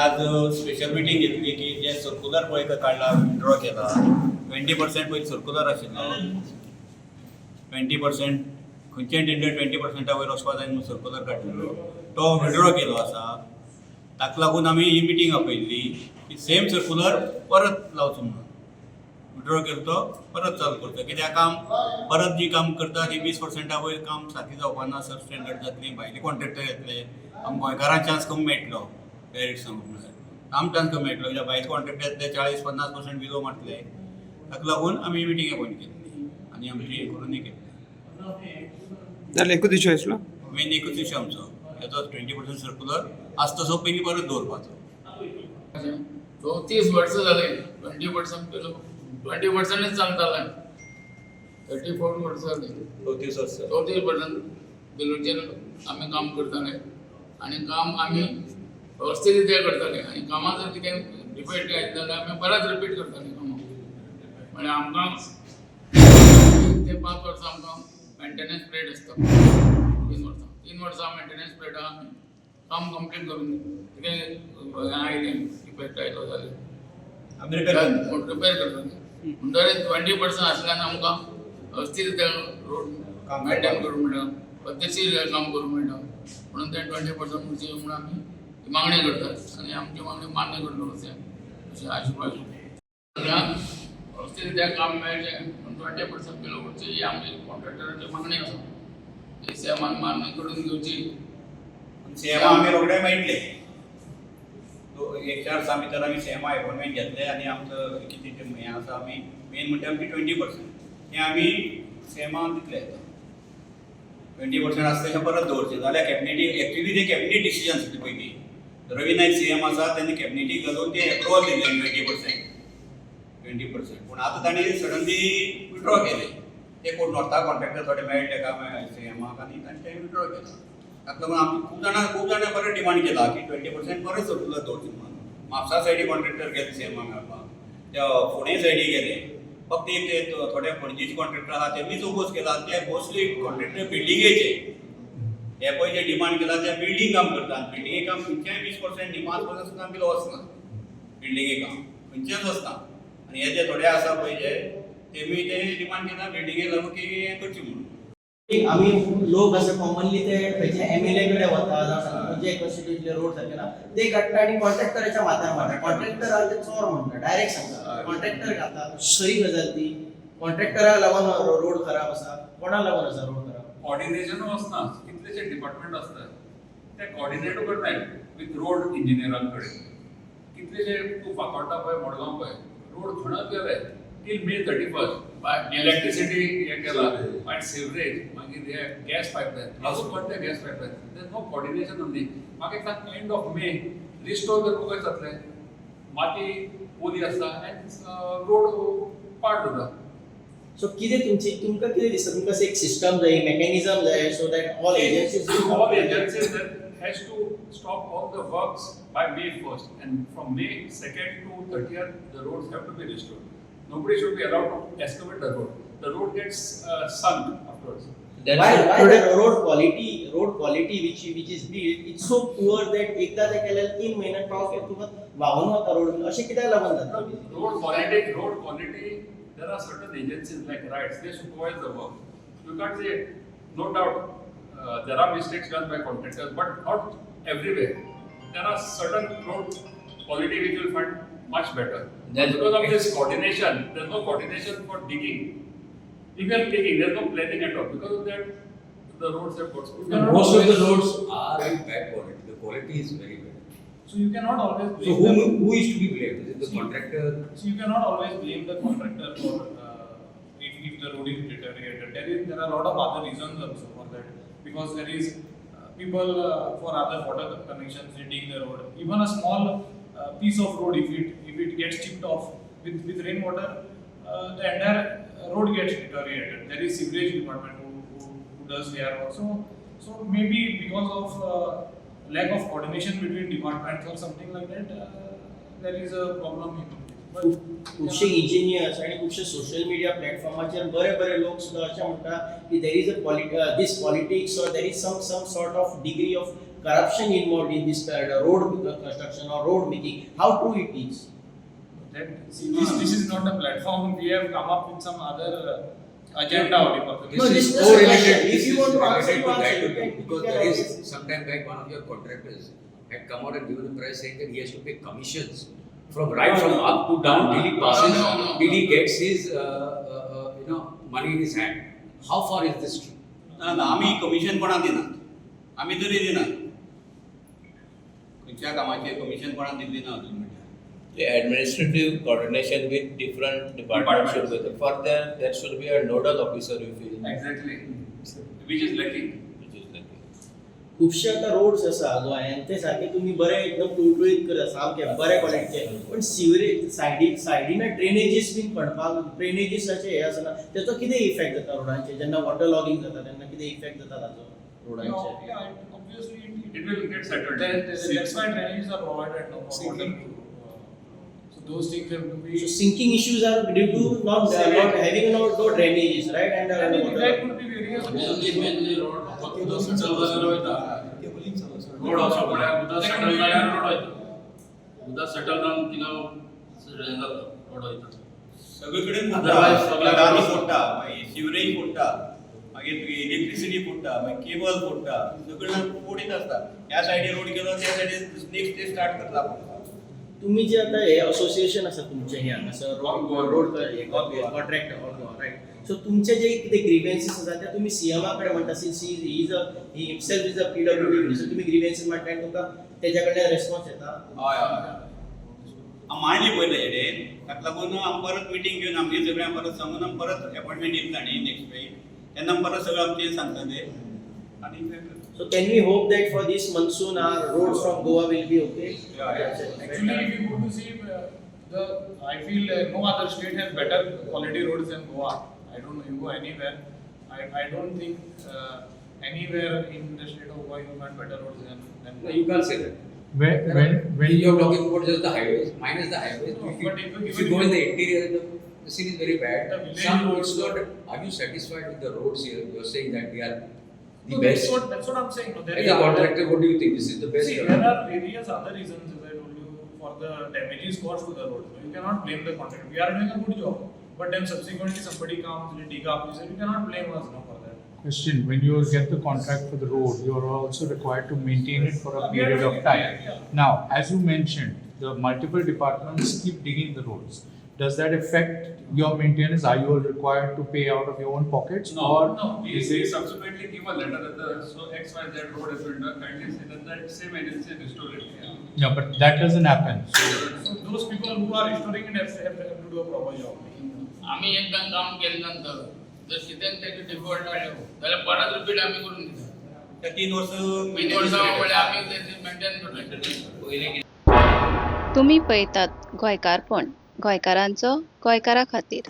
आज special meeting घेतली की जे सर्क्युलर पळय काढला विड्रॉ केला 20% पयलीं सर्क्युलर आशिल्लो 20% खंयचेय टेंडर 20% वयर वचपा जाय म्हणून सर्क्युलर काडलेलो तो विड्रॉ केलो आसा. ताका लागून आमी ही मिटींग आपयल्ली की सेम सर्क्युलर परत लावचो म्हणून विड्रॉ केलो तो परत चालू करता. कित्याक काम परत जी काम करता ती 20% वयर काम सारकी जावपाना, सब स्टँडर्ड जातली, भायले कॉन्ट्रॅक्टर येतले, आमकां गोंयकारांक चान्स कमी मेळटलो. डायरेक्ट सांगूंक म्हळ्यार आम चान्स कमी मेळटलो कित्याक भायले कॉन्ट्रॅक्टर येतले 40-50% बिलो मारतले. ताका लागून आमी मिटींग अपॉयंट केल्ली आनी आमची हे करूनय केल्ली. जाल्यार एकूच इश्यू आसलो. मेन एकूच इश्यू आमचो हेचो 20% सर्क्युलर आसता तसो पयलीं परत दवरपाचो. 34 वर्सां जाले 20% केलो 20% चलतालें 34 वर्सां जाली 34% बिलोचेर आमी काम करताले आनी काम आमी वेवस्थीत रित्या करताले आनी कामां जर कितें डिफेक्ट आयले जाल्यार आमी परत रिपीट करताले कामां. म्हळ्यार आमकां 3 ते 5 वर्सां आमकां मेंटेनन्स पिरियड आसता 3 वर्सां मेंटेनन्स पिरियडाक आमी काम कंप्लीट करून कितें आयलें डिफेक्ट आयलो जाल्यार आमी रिपेर करताले. म्हणटकीर 20% आसल्यान आमकां वेवस्थीत रित्या रोड मेंटेन करूंक मेळटा, पद्दतशीर काम करूंक मेळटा. म्हणून ते 20% म्हणचे म्हणून आमी मागणी करतात आनी आमची मागणी मान्य करतलो अशें आशिल्लो. वेवस्थीत रित्या काम मेळचें 20% केलो म्हणचे ही आमची कॉन्ट्रॅक्टराची मागणी आसा. ती सेमान मान्य करून घेवची. सीएमा आमी रोखडे मेळटले. 1-4 दिसां भितर आमी सीएमा अपॉयंटमेंट घेतले आनी आमचो कितें हें आसा आमी मेन म्हणटा आमची 20% हें आमी सीएमा दितले. 20% आसता तें परत दवरचें जाल्यार कॅबिनेटी एक्चुअली ते कॅबिनेट डिसिजन आसलें पयलीं. रवी नायक सीएम आसा तेन्ना कॅबिनेटीक घालून ते एप्रुवल दिल्लें 20%. पूण आतां ताणें सडनली विड्रॉ केलें. ते कोण नॉर्था कॉन्ट्रॅक्टर थोडे मेळ्ळे ताका सीएमाक आनी ताणें तें विड्रॉ केलो. ताका लागून आमी खूब जाणां परत डिमांड केला की 20% परत सर्क्युलर दवरचें म्हणून. म्हापसा सायडी कॉन्ट्रॅक्टर गेले सीएमाक मेळपाक, त्या फोंडे सायडी गेले. फक्त एक ते थोडे पणजेचे कॉन्ट्रॅक्टर आहा तेमीच ओपोज केला. ते मोस्टली कॉन्ट्रॅक्टर बिल्डिंगेचे हे पळय जे डिमांड केला ते बिल्डींग काम करता. बिल्डिंगे काम खंयच्याय 20% न्ही 5% सुद्दां बिलो वचना. बिल्डिंगे काम खंयचेच वचना. आनी हे जे थोडे आसा पळय जे तेमी ते डिमांड केला बिल्डिंगे लागून की हें करची म्हणून. आम्ही लोक असं कॉमनली ते खंयचे एमएलए कडे वता जावं जे कॉन्स्टिट्युएंटले रोड जाते ना ते काडटा आनी कॉन्ट्रॅक्टराच्या माथ्यार मारता. कॉन्ट्रॅक्टर ते चोर म्हणटा डायरेक्ट सांगता. कॉन्ट्रॅक्टर घाता खरी गजाल ती. कॉन्ट्रॅक्टराक लागून रोड खराब आसा, कोणाक लागून आसा रोड खराब? कोऑर्डिनेशन वचना. कितलेशे डिपार्टमेंट आसतात ते कोऑर्डिनेट करनाय विथ रोड इंजिनियरांकडे. कितलेशे तूं फाकोडटा पळय मडगांव पळय रोड खणत गेले टील May 31. इलेक्ट्रिसिटी हे केला मागीर सिवरेज मागीर हे गॅस पायपलायन अजून कोणते gas pipeline there no coordination on दी. म्हाका दिसता एंड ऑफ मे रिस्टोर करपाक कशें जातलें. माती पोली आसता आनी रोड पाड जाता. सो कितें तुमकां कितें दिसता तुमकां एक सिस्टम जाय मेकॅनिझम जाय so that all agencies has to stop all the works by May 1st and from May 2nd to 30th the roads have to be restored. Nobody should be allowed to excavate the road. The road gets sunk afterwards. why the road quality which is built it's so poor that एकदा ते केल्यार 3 महिन्यात पावस येतो वाहून वता road अशें कित्याक लागून जाता? Road quality, there are certain agencies like RITES, they supervise the work. You can't say, no doubt, there are mistakes done by contractors, but not everywhere. There are certain road quality which will find much better. Because of this coordination, there's no coordination for digging. Even digging, there's no planning at all. Because of that, the roads have got screwed. Most of the roads are in bad quality. The quality is very bad. So you cannot always blame. So who is to be blamed? Is it the contractor? So you cannot always blame the contractor for if the road is deteriorated. There are a lot of other reasons also for that. Because there is people for other water connections they dig the road. Even a small piece of road if it gets chipped off with rainwater, the entire road gets deteriorated. There is sewerage department who does their work. So maybe because of lack of coordination between departments or something like that, there is a problem. खुबशे engineers आणि खुबशे social media प्लॅटफॉर्माचेर बरे लोक सुद्दां अशें म्हणटा की there is a this politics or there is some sort of degree of corruption involved in this road construction or road making. How true it is? That, see, this is not a platform. We have come up with some other agenda only for the No, this is so a related. question. If This you is want to answer, related you to that answer. only, You because can there is always- sometime back one of your contractors had come out and given a press saying that he has to pay commissions from from up to down till he passes, No. till he gets his money in his hand. How far is this true? ना आम्ही commission कोणाक दिनात, आम्ही तरी दिनात. खंयच्या कामाचे commission कोणाक दिल्ली ना अजून म्हणजे. The administrative coordination with different departments should be there. For that, there should be a nodal officer, we feel. Exactly. Which is lacking. Which is like- खुबशे आता रोड्स आसा गोंयांत ते सारखे तुम्ही बरे एकदम टुळटुळीत करता सामके बरे क्वॉलिटीचे पण सिवरेज सायडीन ड्रेनेजीस बीन पडपाक ड्रेनेजीसाचे हे आसना तेचो कितें इफेक्ट जाता रोडांचेर जेन्ना वॉटर लॉगिंग जाता तेन्ना कितें इफेक्ट जाता ताचो रोडांचेर Yeah, obviously It will get settled. that's why drainages are provided now for water. So those things have to be. So sinking issues are due to not having no drainages, right? And And water. that could be various. mainly road फक्त subtle जाल्यार वयता Road also पळय, उदक subtle जाल्यार road वयता उदक subtle जावन थिंगा रोड वयता सगळीकडे Otherwise फोडटा, सगळ्या लादी फोडटा, मागीर सिवरेज फोडटा, मागीर तुगे इलेक्ट्रिसिटी फोडटा, मागीर केबल फोडटा, सगळं फोडीत असता. ह्या सायडीन रोड केलो त्या सायडीन नेक्स्ट डे स्टार्ट करता. तुम्ही जे आता हे असोसिएशन आसा तुमचे हे हांगासर road Goa. Contractor right so तुमचे जे कितें ग्रीवेन्सीस आसा ते तुम्ही सीएमा कडेन म्हणटा since he himself is a PWD so तुम्ही ग्रीवेन्सीस म्हणटा आनी तुमकां तेज्या कडल्यान रेस्पॉन्स येता हय हय. हांव मांडली पयलें हेडेन, ताका लागून हांव परत मिटींग घेवन आमगे सगळ्यांक परत सांगून आमी परत अपॉयंटमेंट दितले न्ही नेक्स्ट वीक. तेन्ना परत सगळें आमचें सांगतले आनी So can we hope that for this monsoon our roads from Goa will be okay? Actually, if you go to see I feel no other state has better quality roads than Goa. I don't know, you go anywhere. I don't think anywhere in the state of Goa you find better roads than No, Goa. you can't say that. When You're talking about just the highways, minus the highways. No, If you, but if you go in the interior, the scene is very bad. The village Some roads it's not. Are you satisfied with the roads here? You're saying that they are the No, best. that's what I'm saying. No, there As a are contractor, what do you think? This is the best. See, there are various other reasons, as I told you, for the damages caused to the road. So you cannot blame the contractor. We are doing a good job, but then subsequently somebody comes, they dig up, you cannot blame us no, for that. Question, when you get the contract for the road, you are also required to maintain it for a We are period doing of it, time. yeah. Now, as you mentioned, the multiple departments keep digging the roads. Does that affect your maintenance? Are you all required to pay out of your own pockets? No, or no. We is it subsequently give a letter that the so XYZ road has been done. Kindly say that same agency restore it. No, but that doesn't happen. So those people who are restoring it have to do a proper job. आम्ही एकदा काम केल्यानंतर जर कितें तेचे default आले जाल्यार परत रिपीट आम्ही करून दिता त्या 3 वर्ष तीन वर्सां फुडें आमी तेचे मेंटेन करता तुम्ही पळयतात गोंयकारपण गोंयकारांचो गोंयकारा खातीर.